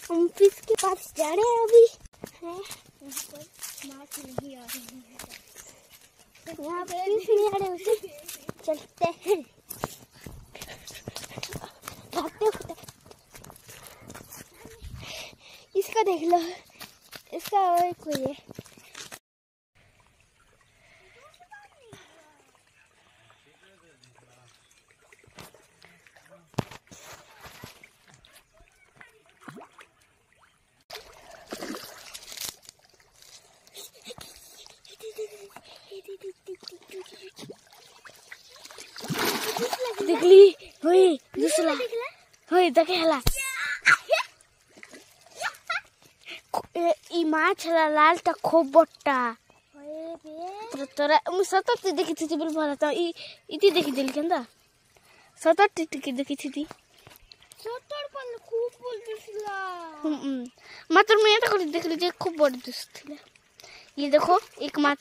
हम फिश के पास जा रहे हैं अभी। यहाँ पर माछ नहीं आ रही है, यहाँ पे फिश नहीं आ रहे, उसे चलते हैं भागते। इसका देख लो, इसका और कोई है। देखली होई दूसरा होई देखेला ई माछ लाल ता खूब बट्टा होए बे तोरा मु सतत देखि थी बोल भला त ई इति देखि देल केंदा सतत टिक देखि थी सतत पर खूब बोल दिसला मात्र मैं तो कर देख लीजिए खूब बड़ दिसला। ये देखो एक माछ